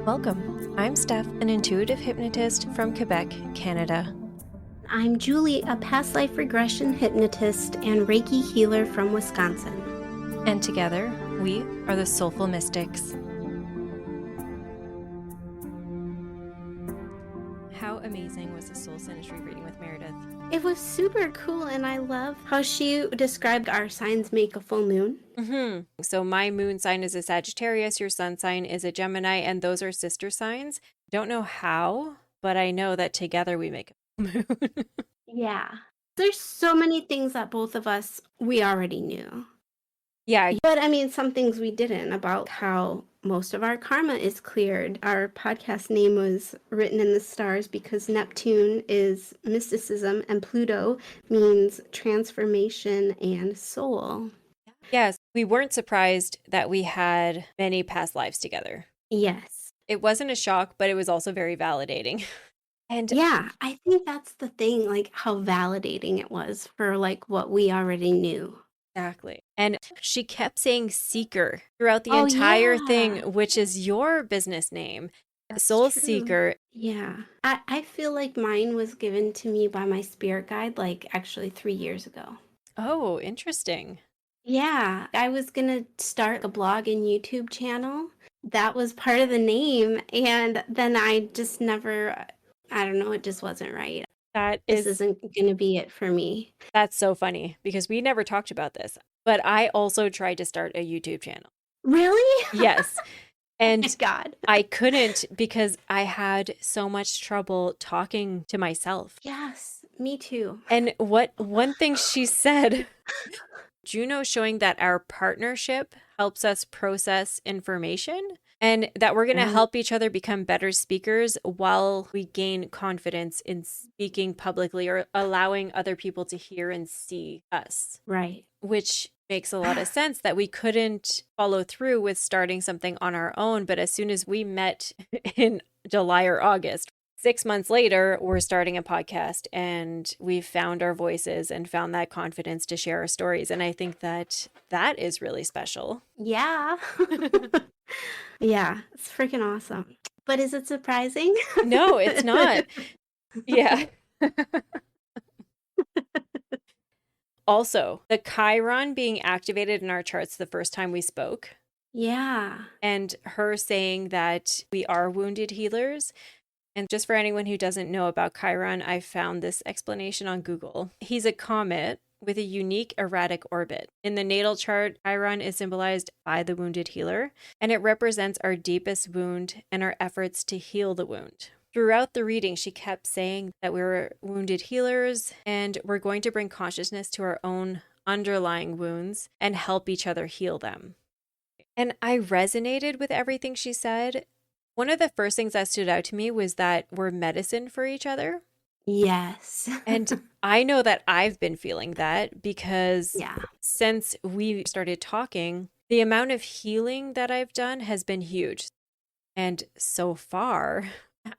Welcome. I'm Steph, an intuitive hypnotist from Quebec, Canada. I'm Julie, a past life regression hypnotist and Reiki healer from Wisconsin. And together, we are the Soulful Mystics. How amazing was the Soul Synastry reading with Meredith? It was super cool, and I love how she described our signs make a full moon. So my moon sign is a Sagittarius, your sun sign is a Gemini, and those are sister signs. Don't know how, but I know that together we make a full moon. Yeah. There's so many things that both of us, we already knew. Yeah. But I mean, some things we didn't, about how most of our karma is cleared. Our podcast name was written in the stars because Neptune is mysticism and Pluto means transformation and soul. Yes, we weren't surprised that we had many past lives together. Yes. It wasn't a shock, but it was also very validating. And yeah, I think that's the thing, like how validating it was for like what we already knew. Exactly. And she kept saying seeker throughout the entire thing, which is your business name. That's Soul true. Seeker. Yeah. I feel like mine was given to me by my spirit guide, like actually 3 years ago. Oh, interesting. Yeah. I was going to start a blog and YouTube channel. That was part of the name. And then I just never, I don't know, it just wasn't right. This isn't going to be it for me. That's so funny because we never talked about this, but I also tried to start a YouTube channel. Really? Yes. And Thank God. I couldn't because I had so much trouble talking to myself. Yes, me too. And one thing she said, Juno showing that our partnership helps us process information and that we're going to help each other become better speakers while we gain confidence in speaking publicly or allowing other people to hear and see us. Right. Which makes a lot of sense that we couldn't follow through with starting something on our own. But as soon as we met in July or August, 6 months later, we're starting a podcast and we've found our voices and found that confidence to share our stories. And I think that that is really special. Yeah. Yeah, it's freaking awesome. But is it surprising? No, it's not. Yeah. Also, the Chiron being activated in our charts the first time we spoke. Yeah. And her saying that we are wounded healers. And just for anyone who doesn't know about Chiron, I found this explanation on Google. He's a comet with a unique erratic orbit. In the natal chart, Chiron is symbolized by the wounded healer, and it represents our deepest wound and our efforts to heal the wound. Throughout the reading, she kept saying that we were wounded healers and we're going to bring consciousness to our own underlying wounds and help each other heal them. And I resonated with everything she said. One of the first things that stood out to me was that we're medicine for each other. Yes. And I know that I've been feeling that because since we started talking, the amount of healing that I've done has been huge. And so far,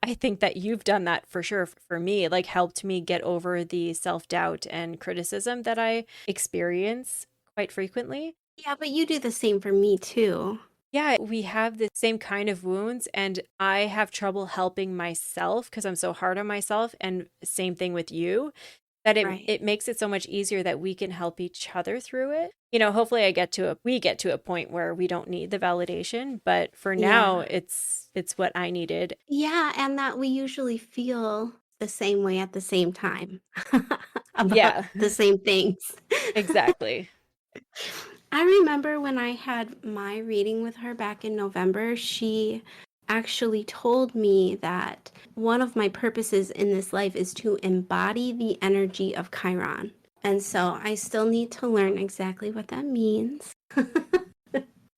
I think that you've done that for sure for me, like helped me get over the self-doubt and criticism that I experience quite frequently. Yeah, but you do the same for me too. Yeah, we have the same kind of wounds and I have trouble helping myself because I'm so hard on myself, and same thing with you, that it makes it so much easier that we can help each other through it. You know, hopefully we get to a point where we don't need the validation, but for now it's what I needed. Yeah, and that we usually feel the same way at the same time about the same things. Exactly. I remember when I had my reading with her back in November, she actually told me that one of my purposes in this life is to embody the energy of Chiron. And so I still need to learn exactly what that means.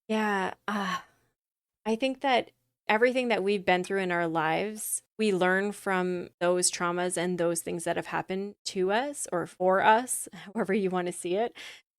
Yeah. I think that everything that we've been through in our lives, we learn from those traumas and those things that have happened to us or for us, however you want to see it.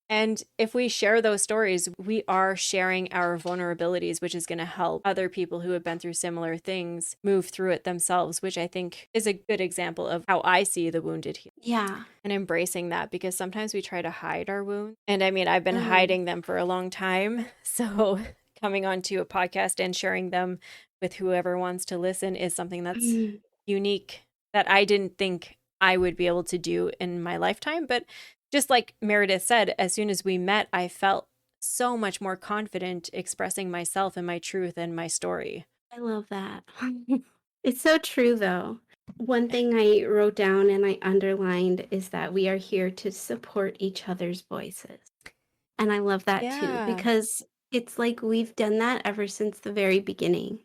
And if we share those stories, we are sharing our vulnerabilities, which is going to help other people who have been through similar things move through it themselves, which I think is a good example of how I see the wounded healer. Yeah. And embracing that, because sometimes we try to hide our wounds. And I mean, I've been hiding them for a long time. So coming onto a podcast and sharing them with whoever wants to listen is something that's Mm, unique that I didn't think I would be able to do in my lifetime. But just like Meredith said, as soon as we met, I felt so much more confident expressing myself and my truth and my story. I love that. It's so true, though. One thing I wrote down and I underlined is that we are here to support each other's voices. And I love that too, Yeah, because it's like we've done that ever since the very beginning.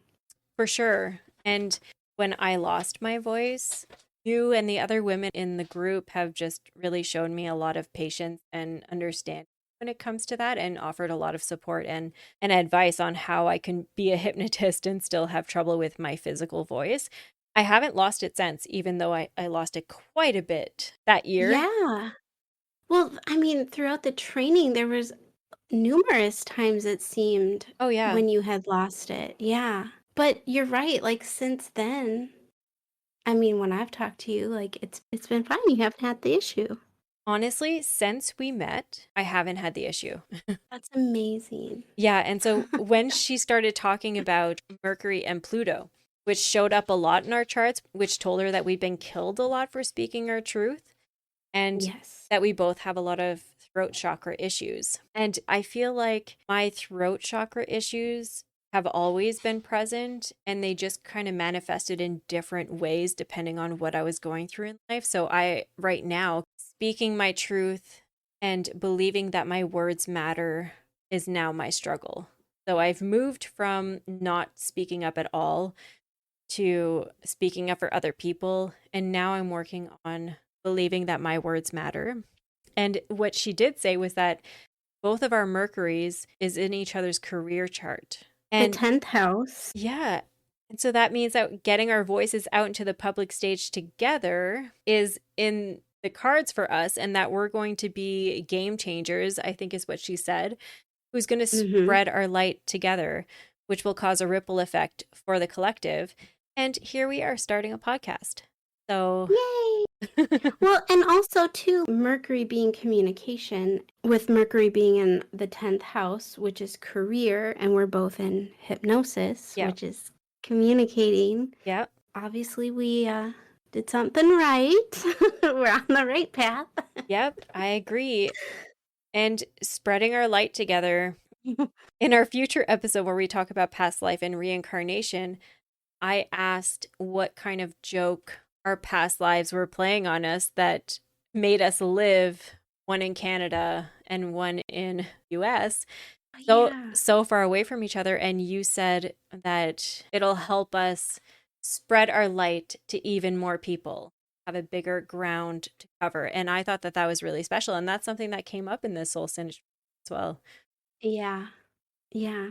for sure. And when I lost my voice, you and the other women in the group have just really shown me a lot of patience and understanding when it comes to that, and offered a lot of support and advice on how I can be a hypnotist and still have trouble with my physical voice. I haven't lost it since, even though I lost it quite a bit that year. Yeah. Well, I mean, throughout the training, there was numerous times it seemed Oh, yeah. when you had lost it. Yeah. But you're right, like since then, I mean, when I've talked to you, like it's been fine. You haven't had the issue. Honestly, since we met, I haven't had the issue. That's amazing. Yeah, and so when she started talking about Mercury and Pluto, which showed up a lot in our charts, which told her that we've been killed a lot for speaking our truth, and Yes. that we both have a lot of throat chakra issues. And I feel like my throat chakra issues have always been present, and they just kind of manifested in different ways depending on what I was going through in life. So right now, speaking my truth and believing that my words matter is now my struggle. So I've moved from not speaking up at all to speaking up for other people. And now I'm working on believing that my words matter. And what she did say was that both of our Mercuries is in each other's career chart. The And 10th house. yeah. And so that means that getting our voices out into the public stage together is in the cards for us, and that we're going to be game changers, I think is what she said, who's going to Mhm. spread our light together, which will cause a ripple effect for the collective. And here we are starting a podcast. So, Yay. Well, and also too, Mercury being communication, with Mercury being in the 10th house, which is career, and we're both in hypnosis, yeah, which is communicating. yeah, Obviously, we did something right. We're on the right path. yep, I agree. And spreading our light together in our future episode where we talk about past life and reincarnation, I asked what kind of joke our past lives were playing on us that made us live, one in Canada and one in US, Yeah. so far away from each other. And you said that it'll help us spread our light to even more people, have a bigger ground to cover. And I thought that that was really special, and that's something that came up in this soul synastry as well. Yeah. Yeah.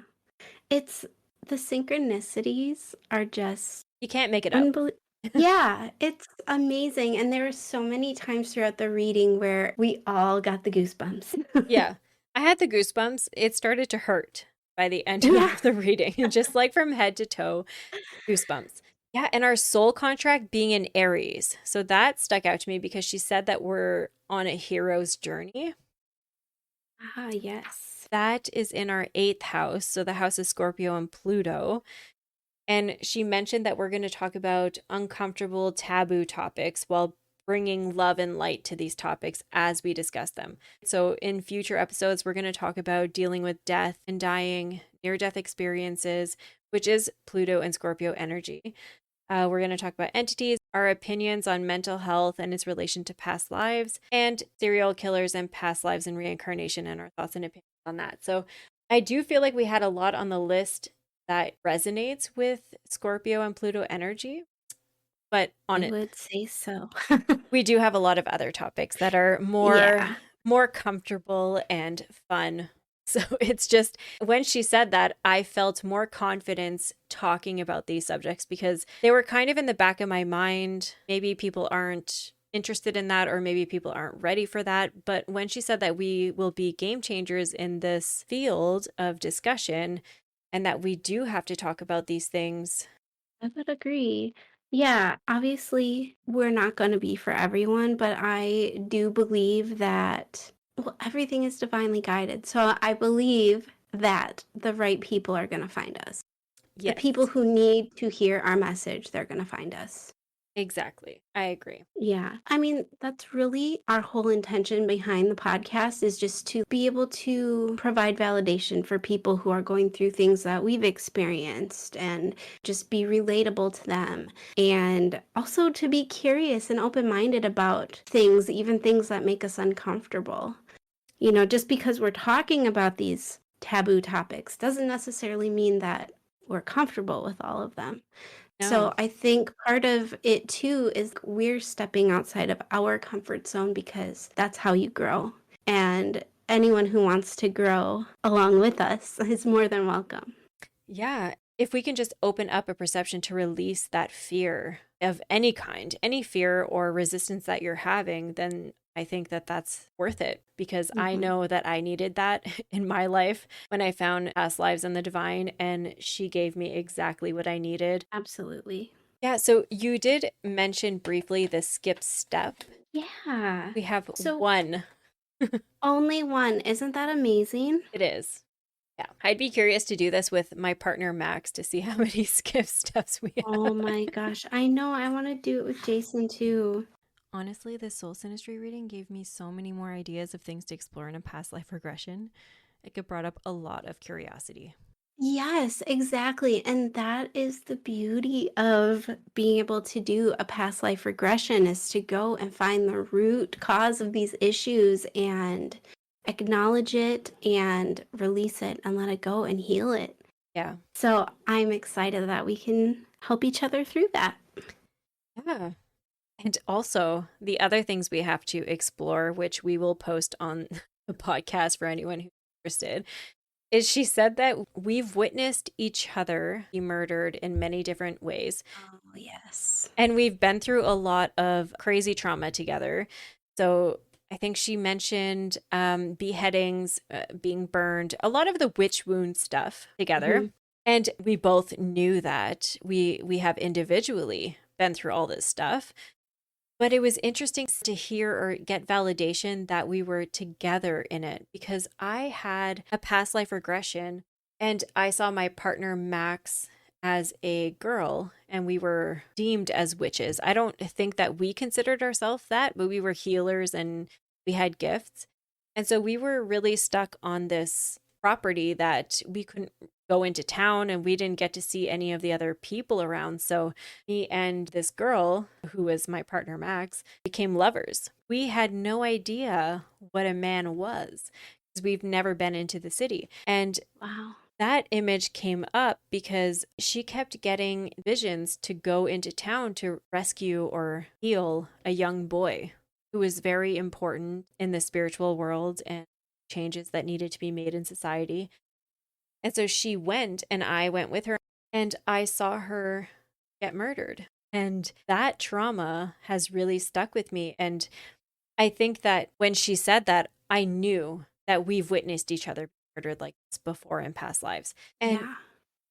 It's the synchronicities are just You can't make it up. unbelievable. Yeah, it's amazing. And there were so many times throughout the reading where we all got the goosebumps. Yeah, I had the goosebumps. It started to hurt by the end Yeah. of the reading, just like from head to toe, goosebumps. Yeah, and our soul contract being in Aries. So that stuck out to me because she said that we're on a hero's journey. Ah, yes. That is in our eighth house. So the house is Scorpio and Pluto. And she mentioned that we're going to talk about uncomfortable, taboo topics while bringing love and light to these topics as we discuss them. So, in future episodes, we're going to talk about dealing with death and dying, near death experiences, which is Pluto and Scorpio energy. We're going to talk about entities, our opinions on mental health and its relation to past lives, and serial killers and past lives and reincarnation, and our thoughts and opinions on that. So, I do feel like we had a lot on the list that resonates with Scorpio and Pluto energy, but on I it, would say so. we do have a lot of other topics that are Yeah. more comfortable and fun. So it's just when she said that, I felt more confidence talking about these subjects because they were kind of in the back of my mind. Maybe people aren't interested in that, or maybe people aren't ready for that. But when she said that we will be game changers in this field of discussion and that we do have to talk about these things. I would agree. Yeah, obviously, we're not going to be for everyone, but I do believe that, well, everything is divinely guided. So I believe that the right people are going to find us. The people Yes, who need to hear our message, they're going to find us. exactly. I agree. Yeah. I mean, that's really our whole intention behind the podcast is just to be able to provide validation for people who are going through things that we've experienced and just be relatable to them. And also to be curious and open minded about things, even things that make us uncomfortable. You know, just because we're talking about these taboo topics doesn't necessarily mean that we're comfortable with all of them. No. So I think part of it too is we're stepping outside of our comfort zone because that's how you grow. And anyone who wants to grow along with us is more than welcome. Yeah. If we can just open up a perception to release that fear of any kind, any fear or resistance that you're having, then I think that that's worth it because I Hmm. know that I needed that in my life when I found past lives and the divine, and she gave me exactly what I needed. Absolutely. Yeah. So you did mention briefly the skip step. Yeah. We have So one. only one. Isn't that amazing? It is. Yeah. I'd be curious to do this with my partner Max to see how many skip steps we Oh have. my gosh. I know. I want to do it with Jason too. Honestly, this soul synastry reading gave me so many more ideas of things to explore in a past life regression. It brought up a lot of curiosity. Yes, exactly. And that is the beauty of being able to do a past life regression is to go and find the root cause of these issues and acknowledge it and release it and let it go and heal it. Yeah. So I'm excited that we can help each other through that. Yeah. And also, the other things we have to explore, which we will post on the podcast for anyone who's interested, is she said that we've witnessed each other be murdered in many different ways. Oh, yes. And we've been through a lot of crazy trauma together. So I think she mentioned beheadings, being burned, a lot of the witch wound stuff together. Hmm. And we both knew that we have individually been through all this stuff. But it was interesting to hear or get validation that we were together in it because I had a past life regression and I saw my partner Max as a girl and we were deemed as witches. I don't think that we considered ourselves that, but we were healers and we had gifts. And so we were really stuck on this property that we couldn't go into town and we didn't get to see any of the other people around. So me and this girl, who was my partner Max, became lovers. We had no idea what a man was because we've never been into the city. And Wow. that image came up because she kept getting visions to go into town to rescue or heal a young boy who was very important in the spiritual world and changes that needed to be made in society. And so she went and I went with her and I saw her get murdered. And that trauma has really stuck with me. And I think that when she said that, I knew that we've witnessed each other murdered like this before in past lives. And Yeah.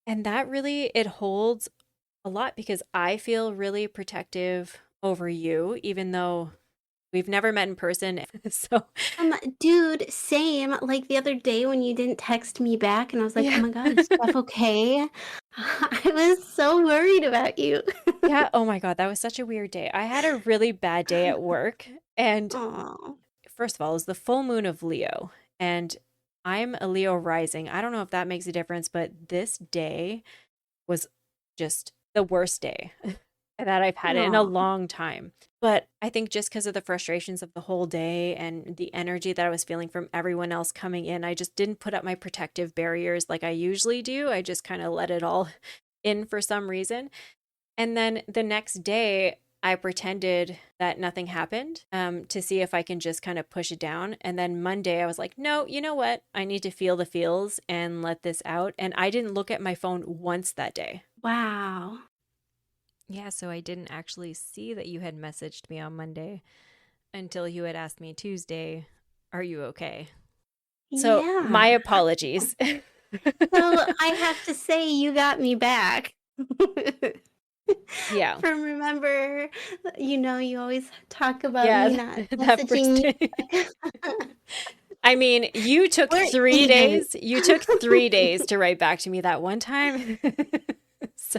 and that really it holds a lot because I feel really protective over you, even though we've never met in person. So Dude, same. Like the other day when you didn't text me back, and I was like, oh yeah. my God, is Steph okay? I was so worried about you. Yeah. Oh my God. That was such a weird day. I had a really bad day at work. And Oh, first of all, it was the full moon of Leo. And I'm a Leo rising. I don't know if that makes a difference, but this day was just the worst day that I've had it in a oh, long time. But I think just because of the frustrations of the whole day and the energy that I was feeling from everyone else coming in, I just didn't put up my protective barriers like I usually do. I just kind of let it all in for some reason. And then the next day, I pretended that nothing happened to see if I can just kind of push it down. And then Monday, I was like, no, you know what? I need to feel the feels and let this out. And I didn't look at my phone once that day. wow. Yeah, so I didn't actually see that you had messaged me on Monday until you had asked me Tuesday, are you okay? So, my Yeah. apologies. So I have to say, you got me back. Yeah. From remember, you always talk about me Yeah, not that first messaging day. you back. I mean, you took We're 3 even. days. You took 3 days to write back to me that one time. So,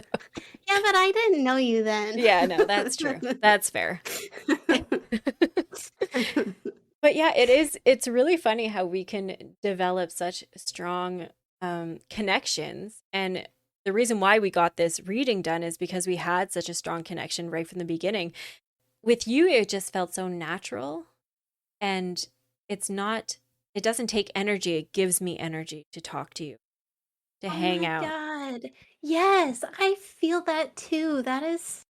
Yeah, but I didn't know you then. yeah, no, that's true. That's fair. But yeah, it's really funny how we can develop such strong connections. And the reason why we got this reading done is because we had such a strong connection right from the beginning. With you, it just felt so natural. And it's not, it doesn't take energy. It gives me energy to talk to you, to Oh hang my out. God. Yes, I feel that too. That is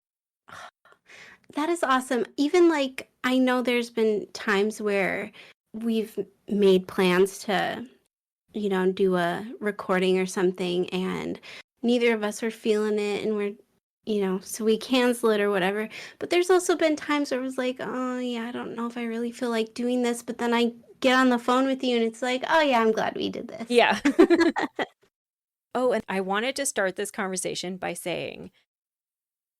awesome. Even like I know there's been times where we've made plans to, do a recording or something and neither of us are feeling it and so we cancel it or whatever. But there's also been times where it was like, oh yeah, I don't know if I really feel like doing this, but then I get on the phone with you and it's like, oh yeah, I'm glad we did this. Yeah. Oh, and I wanted to start this conversation by saying,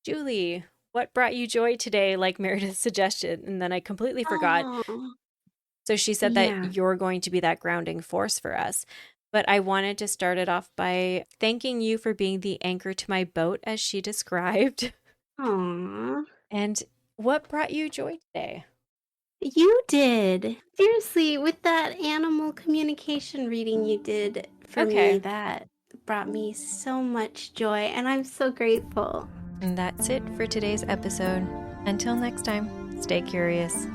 Julie, what brought you joy today? Like Meredith suggested. And then I completely forgot. Oh, So she said that yeah. you're going to be that grounding force for us. But I wanted to start it off by thanking you for being the anchor to my boat, as she described. Aw. And what brought you joy today? You did. Seriously, with that animal communication reading you did for me, Okay. that brought me so much joy, and I'm so grateful. And that's it for today's episode. Until next time, stay curious.